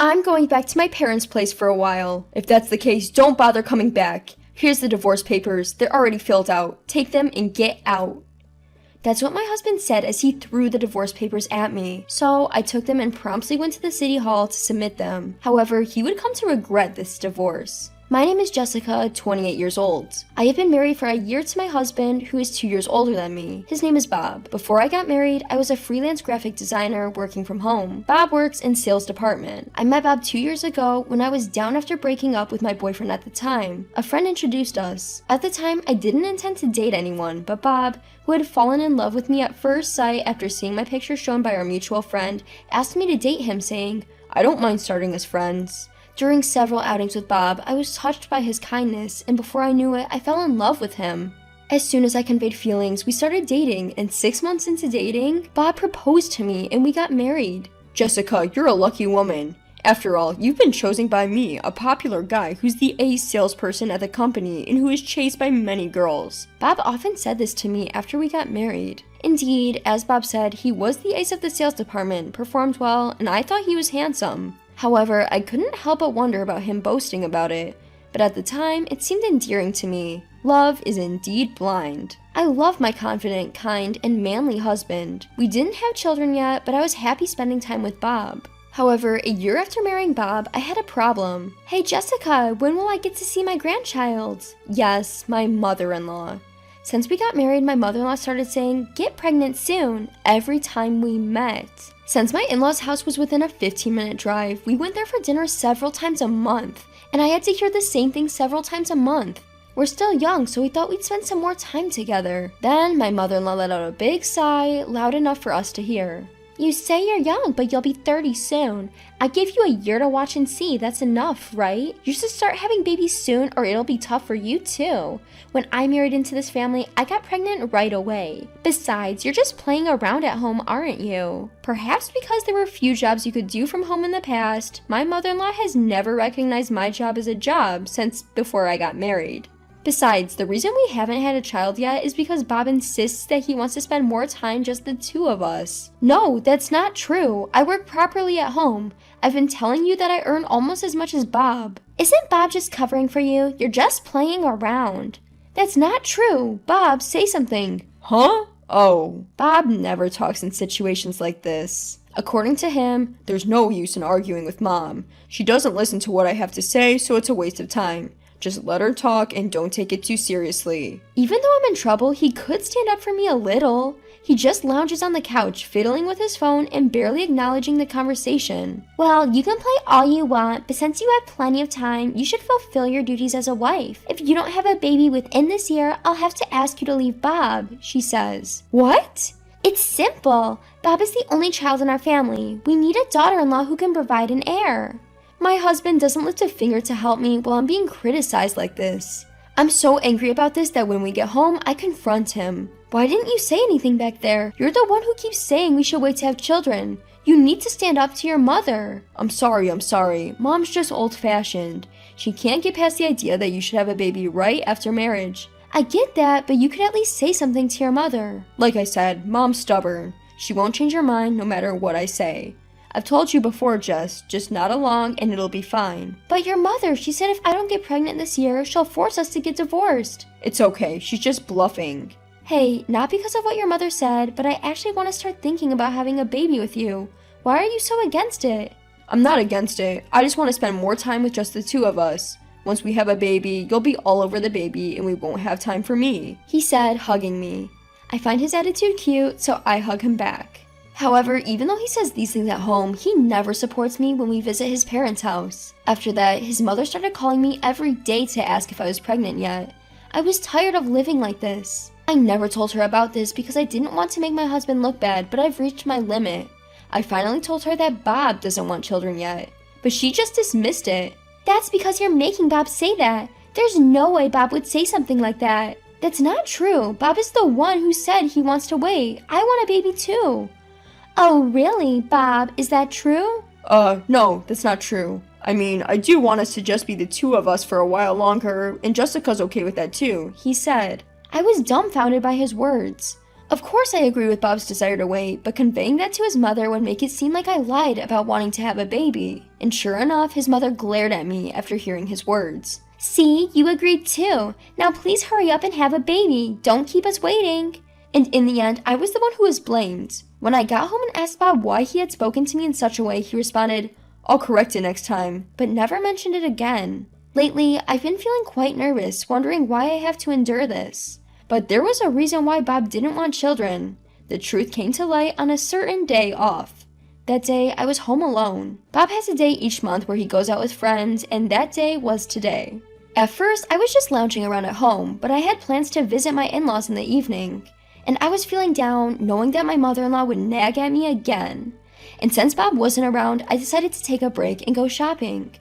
I'm going back to my parents' place for a while. If that's the case, don't bother coming back. Here's the divorce papers. They're already filled out. Take them and get out. That's what my husband said as he threw the divorce papers at me. So I took them and promptly went to the city hall to submit them. However, he would come to regret this divorce. My name is Jessica, 28 years old. I have been married for a year to my husband, who is 2 years older than me. His name is Bob. Before I got married, I was a freelance graphic designer working from home. Bob works in sales department. I met Bob 2 years ago when I was down after breaking up with my boyfriend at the time. A friend introduced us. At the time, I didn't intend to date anyone, but Bob, who had fallen in love with me at first sight after seeing my picture shown by our mutual friend, asked me to date him, saying, "I don't mind starting as friends." During several outings with Bob, I was touched by his kindness, and before I knew it, I fell in love with him. As soon as I conveyed feelings, we started dating, and 6 months into dating, Bob proposed to me, and we got married. Jessica, you're a lucky woman. After all, you've been chosen by me, a popular guy who's the ace salesperson at the company and who is chased by many girls. Bob often said this to me after we got married. Indeed, as Bob said, he was the ace of the sales department, performed well, and I thought he was handsome. However, I couldn't help but wonder about him boasting about it, but at the time, it seemed endearing to me. Love is indeed blind. I love my confident, kind, and manly husband. We didn't have children yet, but I was happy spending time with Bob. However, a year after marrying Bob, I had a problem. "Hey Jessica, when will I get to see my grandchild?" Yes, my mother-in-law. Since we got married, my mother-in-law started saying, "Get pregnant soon," every time we met. Since my in-laws' house was within a 15-minute drive, we went there for dinner several times a month, and I had to hear the same thing several times a month. We're still young, so we thought we'd spend some more time together. Then my mother-in-law let out a big sigh, loud enough for us to hear. "You say you're young, but you'll be 30 soon. I gave you a year to watch and see. That's enough, right? You should start having babies soon or it'll be tough for you too. When I married into this family, I got pregnant right away. Besides, you're just playing around at home, aren't you?" Perhaps because there were few jobs you could do from home in the past, my mother-in-law has never recognized my job as a job since before I got married. Besides, the reason we haven't had a child yet is because Bob insists that he wants to spend more time just the two of us. No, that's not true. I work properly at home. I've been telling you that I earn almost as much as Bob. Isn't Bob just covering for you? You're just playing around. That's not true. Bob, say something. Huh? Oh. Bob never talks in situations like this. According to him, there's no use in arguing with Mom. She doesn't listen to what I have to say, so it's a waste of time. Just let her talk and don't take it too seriously. Even though I'm in trouble, he could stand up for me a little. He just lounges on the couch, fiddling with his phone and barely acknowledging the conversation. "Well, you can play all you want, but since you have plenty of time, you should fulfill your duties as a wife. If you don't have a baby within this year, I'll have to ask you to leave Bob," she says. What? It's simple. Bob is the only child in our family. We need a daughter-in-law who can provide an heir. My husband doesn't lift a finger to help me while I'm being criticized like this. I'm so angry about this that when we get home, I confront him. "Why didn't you say anything back there? You're the one who keeps saying we should wait to have children. You need to stand up to your mother." I'm sorry. Mom's just old-fashioned. She can't get past the idea that you should have a baby right after marriage. I get that, but you could at least say something to your mother. Like I said, Mom's stubborn. She won't change her mind no matter what I say. I've told you before, Jess, just nod along and it'll be fine. But your mother, she said if I don't get pregnant this year, she'll force us to get divorced. It's okay, she's just bluffing. Hey, not because of what your mother said, but I actually want to start thinking about having a baby with you. Why are you so against it? I'm not against it. I just want to spend more time with just the two of us. Once we have a baby, you'll be all over the baby and we won't have time for me, he said, hugging me. I find his attitude cute, so I hug him back. However, even though he says these things at home, he never supports me when we visit his parents' house. After that, his mother started calling me every day to ask if I was pregnant yet. I was tired of living like this. I never told her about this because I didn't want to make my husband look bad, but I've reached my limit. I finally told her that Bob doesn't want children yet, but she just dismissed it. That's because you're making Bob say that. There's no way Bob would say something like that. That's not true. Bob is the one who said he wants to wait. I want a baby too. Oh, really, Bob? Is that true? No, that's not true. I mean, I do want us to just be the two of us for a while longer, and Jessica's okay with that too, he said. I was dumbfounded by his words. Of course I agree with Bob's desire to wait, but conveying that to his mother would make it seem like I lied about wanting to have a baby. And sure enough, his mother glared at me after hearing his words. See, you agreed too. Now please hurry up and have a baby. Don't keep us waiting. And in the end, I was the one who was blamed. When I got home and asked Bob why he had spoken to me in such a way, he responded, "I'll correct it next time," but never mentioned it again. Lately, I've been feeling quite nervous, wondering why I have to endure this. But there was a reason why Bob didn't want children. The truth came to light on a certain day off. That day, I was home alone. Bob has a day each month where he goes out with friends, and that day was today. At first, I was just lounging around at home, but I had plans to visit my in-laws in the evening. And I was feeling down, knowing that my mother-in-law would nag at me again. And since Bob wasn't around, I decided to take a break and go shopping.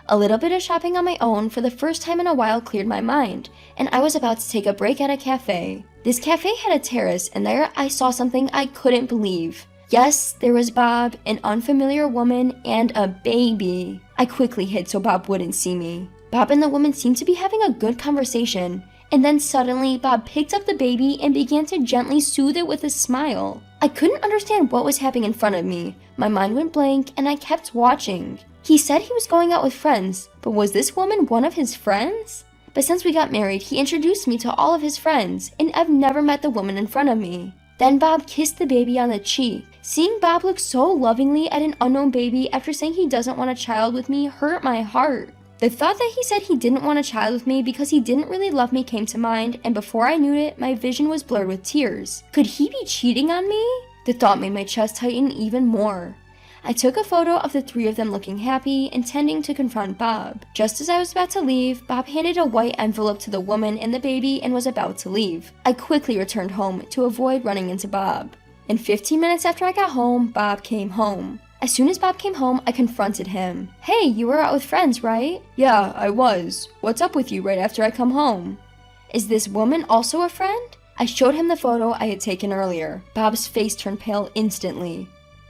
A little bit of shopping on my own for the first time in a while cleared my mind, and I was about to take a break at a cafe. This cafe had a terrace, and there I saw something I couldn't believe. Yes, there was Bob, an unfamiliar woman, and a baby. I quickly hid so Bob wouldn't see me. Bob and the woman seemed to be having a good conversation, and then suddenly Bob picked up the baby and began to gently soothe it with a smile. I couldn't understand what was happening in front of me. My mind went blank, and I kept watching. He said he was going out with friends, but was this woman one of his friends? But since we got married, he introduced me to all of his friends, and I've never met the woman in front of me. Then Bob kissed the baby on the cheek. Seeing Bob look so lovingly at an unknown baby after saying he doesn't want a child with me hurt my heart. The thought that he said he didn't want a child with me because he didn't really love me came to mind, and before I knew it, my vision was blurred with tears. Could he be cheating on me? The thought made my chest tighten even more. I took a photo of the three of them looking happy, intending to confront Bob. Just as I was about to leave, Bob handed a white envelope to the woman and the baby and was about to leave. I quickly returned home to avoid running into Bob. And 15 minutes after I got home, Bob came home. As soon as Bob came home, I confronted him. "Hey, you were out with friends, right?" Yeah, I was. What's up with you right after I come home? "Is this woman also a friend?" I showed him the photo I had taken earlier. Bob's face turned pale instantly.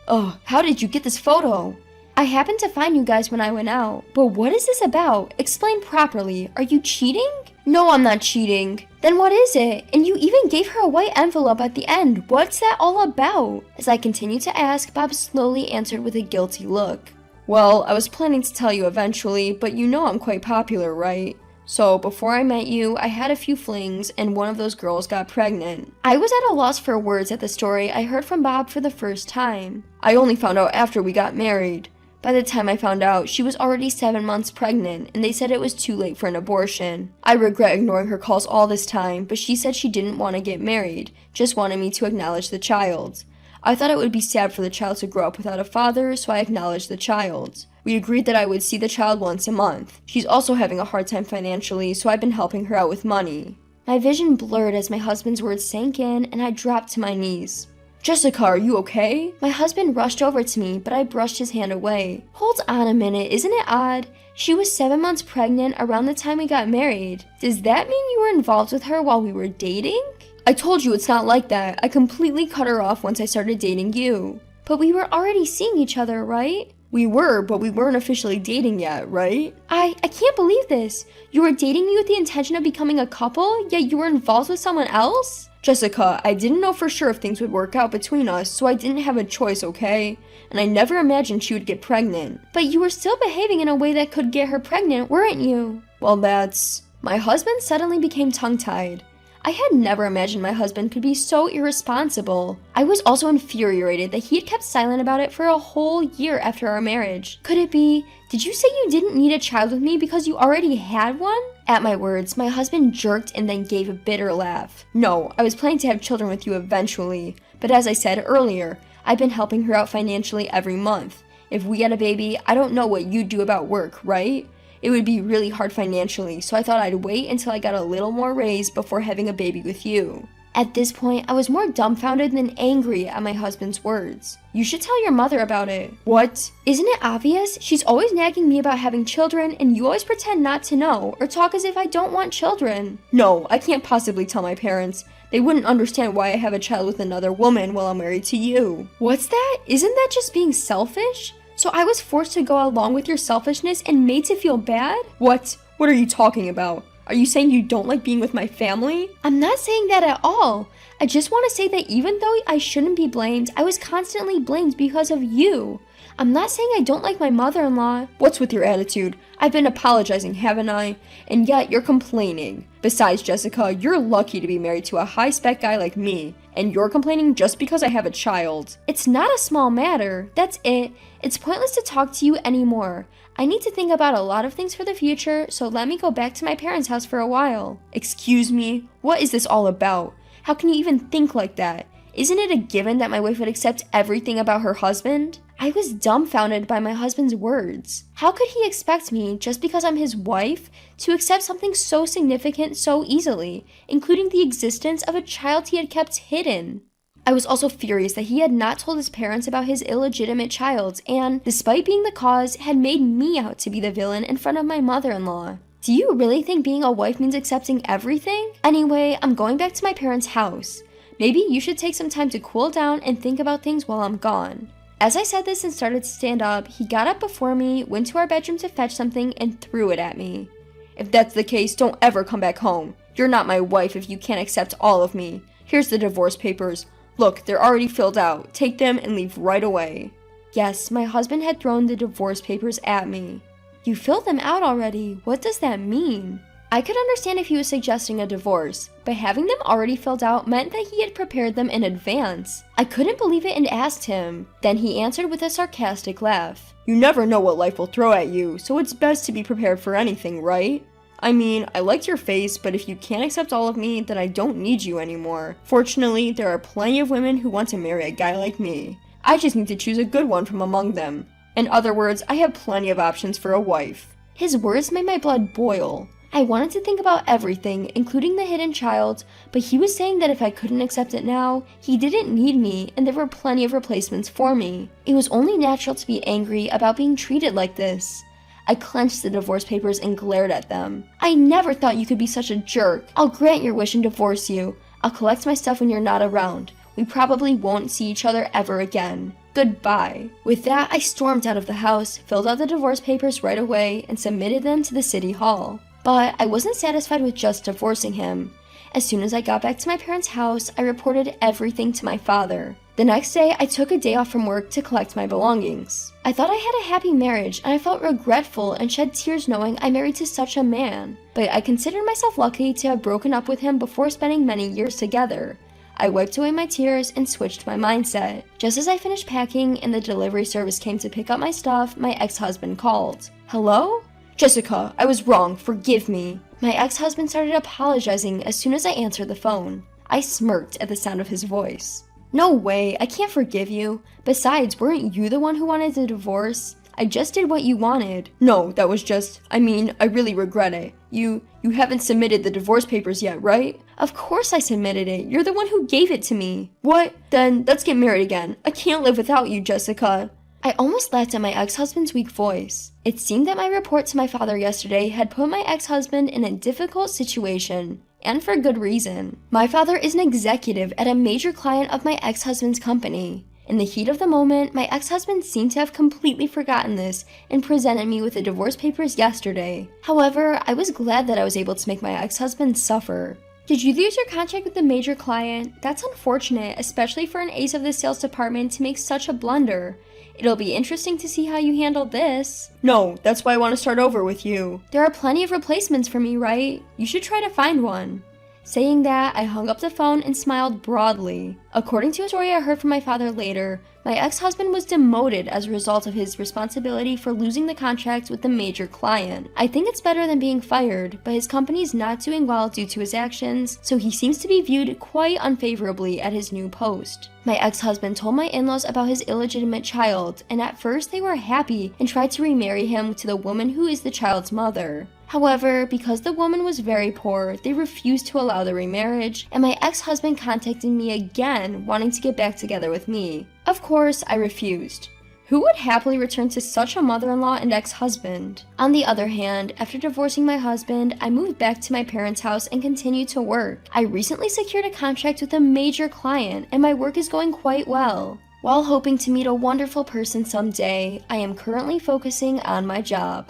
"Ugh, how did you get this photo?" "I happened to find you guys when I went out. But what is this about? Explain properly. Are you cheating?" "No, I'm not cheating." "Then what is it? And you even gave her a white envelope at the end. What's that all about?" As I continued to ask, Bob slowly answered with a guilty look. "Well, I was planning to tell you eventually, but you know I'm quite popular, right? So before I met you, I had a few flings, and one of those girls got pregnant." I was at a loss for words at the story I heard from Bob for the first time. "I only found out after we got married. By the time I found out, she was already 7 months pregnant, and they said it was too late for an abortion. I regret ignoring her calls all this time, but she said she didn't want to get married, just wanted me to acknowledge the child. I thought it would be sad for the child to grow up without a father, so I acknowledged the child. We agreed that I would see the child once a month. She's also having a hard time financially, so I've been helping her out with money." My vision blurred as my husband's words sank in, and I dropped to my knees. "Jessica, are you okay?" My husband rushed over to me, but I brushed his hand away. "Hold on a minute, isn't it odd? She was 7 months pregnant around the time we got married. Does that mean you were involved with her while we were dating?" "I told you it's not like that. I completely cut her off once I started dating you." "But we were already seeing each other, right?" "We were, but we weren't officially dating yet, right?" I can't believe this. You were dating me with the intention of becoming a couple, yet you were involved with someone else?" "Jessica, I didn't know for sure if things would work out between us, so I didn't have a choice, okay? And I never imagined she would get pregnant." "But you were still behaving in a way that could get her pregnant, weren't you?" "Well, that's..." My husband suddenly became tongue-tied. I had never imagined my husband could be so irresponsible. I was also infuriated that he had kept silent about it for a whole year after our marriage. Could it be, did you say you didn't need a child with me because you already had one? At my words, my husband jerked and then gave a bitter laugh. "No, I was planning to have children with you eventually. But as I said earlier, I've been helping her out financially every month. If we had a baby, I don't know what you'd do about work, right? It would be really hard financially, so I thought I'd wait until I got a little more raise before having a baby with you." At this point, I was more dumbfounded than angry at my husband's words. "You should tell your mother about it." "What?" "Isn't it obvious? She's always nagging me about having children, and you always pretend not to know, or talk as if I don't want children." "No, I can't possibly tell my parents. They wouldn't understand why I have a child with another woman while I'm married to you." "What's that? Isn't that just being selfish? So I was forced to go along with your selfishness and made to feel bad?" What? What are you talking about? Are you saying you don't like being with my family? I'm not saying that at all. I just want to say that even though I shouldn't be blamed, I was constantly blamed because of you. I'm not saying I don't like my mother-in-law. What's with your attitude? I've been apologizing, haven't I? And yet you're complaining. Besides, Jessica, you're lucky to be married to a high-spec guy like me. And you're complaining just because I have a child. It's not a small matter. That's it. It's pointless to talk to you anymore. I need to think about a lot of things for the future, so let me go back to my parents' house for a while. Excuse me? What is this all about? How can you even think like that? Isn't it a given that my wife would accept everything about her husband? I was dumbfounded by my husband's words. How could he expect me, just because I'm his wife, to accept something so significant so easily, including the existence of a child he had kept hidden? I was also furious that he had not told his parents about his illegitimate child and, despite being the cause, had made me out to be the villain in front of my mother-in-law. Do you really think being a wife means accepting everything? Anyway, I'm going back to my parents' house. Maybe you should take some time to cool down and think about things while I'm gone. As I said this and started to stand up, he got up before me, went to our bedroom to fetch something, and threw it at me. If that's the case, don't ever come back home. You're not my wife if you can't accept all of me. Here's the divorce papers. Look, they're already filled out. Take them and leave right away. Yes, my husband had thrown the divorce papers at me. You filled them out already. What does that mean? I could understand if he was suggesting a divorce, but having them already filled out meant that he had prepared them in advance. I couldn't believe it and asked him. Then he answered with a sarcastic laugh. You never know what life will throw at you, so it's best to be prepared for anything, right? I mean, I liked your face, but if you can't accept all of me, then I don't need you anymore. Fortunately, there are plenty of women who want to marry a guy like me. I just need to choose a good one from among them. In other words, I have plenty of options for a wife. His words made my blood boil. I wanted to think about everything, including the hidden child, but he was saying that if I couldn't accept it now, he didn't need me and there were plenty of replacements for me. It was only natural to be angry about being treated like this. I clenched the divorce papers and glared at them. I never thought you could be such a jerk. I'll grant your wish and divorce you. I'll collect my stuff when you're not around. We probably won't see each other ever again. Goodbye. With that, I stormed out of the house, filled out the divorce papers right away, and submitted them to the city hall. But I wasn't satisfied with just divorcing him. As soon as I got back to my parents' house, I reported everything to my father. The next day, I took a day off from work to collect my belongings. I thought I had a happy marriage, and I felt regretful and shed tears knowing I married to such a man. But I considered myself lucky to have broken up with him before spending many years together. I wiped away my tears and switched my mindset. Just as I finished packing and the delivery service came to pick up my stuff, my ex-husband called. Hello? Jessica, I was wrong. Forgive me. My ex-husband started apologizing as soon as I answered the phone. I smirked at the sound of his voice. No way, I can't forgive you. Besides, weren't you the one who wanted the divorce? I just did what you wanted. No, that was just, I really regret it. You haven't submitted the divorce papers yet, right? Of course I submitted it. You're the one who gave it to me. What? Then let's get married again. I can't live without you, Jessica. I almost laughed at my ex-husband's weak voice. It seemed that my report to my father yesterday had put my ex-husband in a difficult situation, and for good reason. My father is an executive at a major client of my ex-husband's company. In the heat of the moment, my ex-husband seemed to have completely forgotten this and presented me with the divorce papers yesterday. However, I was glad that I was able to make my ex-husband suffer. Did you lose your contract with the major client? That's unfortunate, especially for an ace of the sales department to make such a blunder. It'll be interesting to see how you handle this. No, that's why I want to start over with you. There are plenty of replacements for me, right? You should try to find one. Saying that, I hung up the phone and smiled broadly. According to a story I heard from my father later, my ex-husband was demoted as a result of his responsibility for losing the contract with the major client. I think it's better than being fired, but his company's not doing well due to his actions, so he seems to be viewed quite unfavorably at his new post. My ex-husband told my in-laws about his illegitimate child, and at first they were happy and tried to remarry him to the woman who is the child's mother. However, because the woman was very poor, they refused to allow the remarriage, and my ex-husband contacted me again, wanting to get back together with me. Of course, I refused. Who would happily return to such a mother-in-law and ex-husband? On the other hand, after divorcing my husband, I moved back to my parents' house and continued to work. I recently secured a contract with a major client, and my work is going quite well. While hoping to meet a wonderful person someday, I am currently focusing on my job.